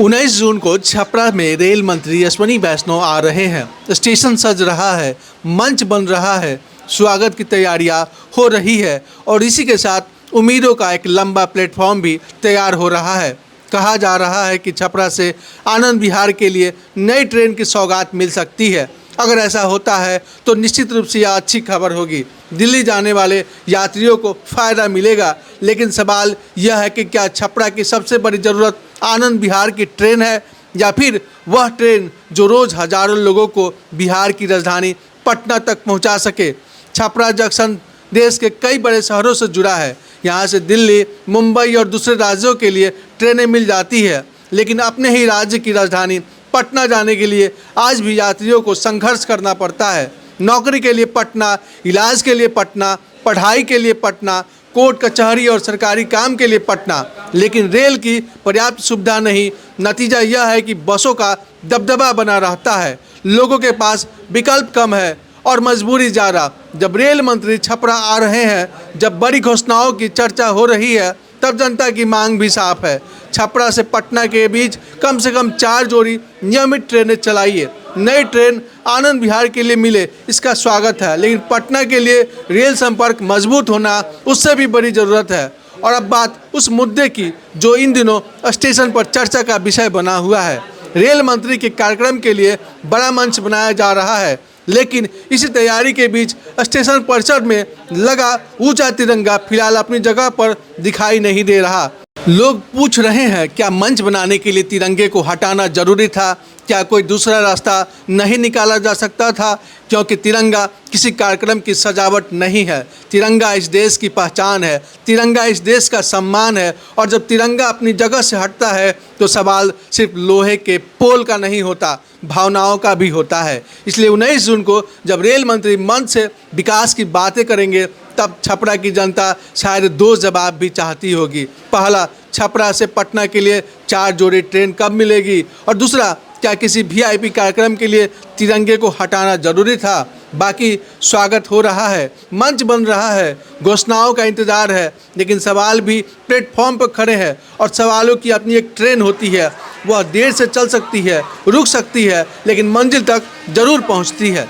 19 जून को छपरा में रेल मंत्री अश्विनी वैष्णव आ रहे हैं। स्टेशन सज रहा है, मंच बन रहा है, स्वागत की तैयारियां हो रही है और इसी के साथ उम्मीदों का एक लंबा प्लेटफॉर्म भी तैयार हो रहा है। कहा जा रहा है कि छपरा से आनंद विहार के लिए नई ट्रेन की सौगात मिल सकती है। अगर ऐसा होता है तो निश्चित रूप से यह अच्छी खबर होगी। दिल्ली जाने वाले यात्रियों को फ़ायदा मिलेगा, लेकिन सवाल यह है कि क्या छपरा की सबसे बड़ी ज़रूरत आनंद विहार की ट्रेन है या फिर वह ट्रेन जो रोज़ हज़ारों लोगों को बिहार की राजधानी पटना तक पहुंचा सके। छपरा जंक्शन देश के कई बड़े शहरों से जुड़ा है। यहाँ से दिल्ली, मुंबई और दूसरे राज्यों के लिए ट्रेनें मिल जाती है, लेकिन अपने ही राज्य की राजधानी पटना जाने के लिए आज भी यात्रियों को संघर्ष करना पड़ता है। नौकरी के लिए पटना, इलाज के लिए पटना, पढ़ाई के लिए पटना, कोर्ट कचहरी और सरकारी काम के लिए पटना, लेकिन रेल की पर्याप्त सुविधा नहीं। नतीजा यह है कि बसों का दबदबा बना रहता है, लोगों के पास विकल्प कम है और मजबूरी ज़्यादा। जब रेल मंत्री छपरा आ रहे हैं, जब बड़ी घोषणाओं की चर्चा हो रही है, तब जनता की मांग भी साफ है। छपरा से पटना के बीच कम से कम 4 जोड़ी नियमित ट्रेनें चलाइए। नई ट्रेन आनंद विहार के लिए मिले, इसका स्वागत है, लेकिन पटना के लिए रेल संपर्क मजबूत होना उससे भी बड़ी ज़रूरत है। और अब बात उस मुद्दे की जो इन दिनों स्टेशन पर चर्चा का विषय बना हुआ है। रेल मंत्री के कार्यक्रम के लिए बड़ा मंच बनाया जा रहा है, लेकिन इसी तैयारी के बीच स्टेशन परिसर में लगा ऊंचा तिरंगा फिलहाल अपनी जगह पर दिखाई नहीं दे रहा। लोग पूछ रहे हैं, क्या मंच बनाने के लिए तिरंगे को हटाना जरूरी था? क्या कोई दूसरा रास्ता नहीं निकाला जा सकता था? क्योंकि तिरंगा किसी कार्यक्रम की सजावट नहीं है। तिरंगा इस देश की पहचान है, तिरंगा इस देश का सम्मान है। और जब तिरंगा अपनी जगह से हटता है तो सवाल सिर्फ लोहे के पोल का नहीं होता, भावनाओं का भी होता है। इसलिए 19 जून को जब रेल मंत्री मंच से विकास की बातें करेंगे, तब छपरा की जनता शायद 2 जवाब भी चाहती होगी। पहला, छपरा से पटना के लिए 4 जोड़ी ट्रेन कब मिलेगी? और दूसरा, क्या किसी वीआईपी कार्यक्रम के लिए तिरंगे को हटाना जरूरी था? बाकी स्वागत हो रहा है, मंच बन रहा है, घोषणाओं का इंतजार है, लेकिन सवाल भी प्लेटफॉर्म पर खड़े हैं। और सवालों की अपनी एक ट्रेन होती है, वह देर से चल सकती है, रुक सकती है, लेकिन मंजिल तक जरूर पहुंचती है।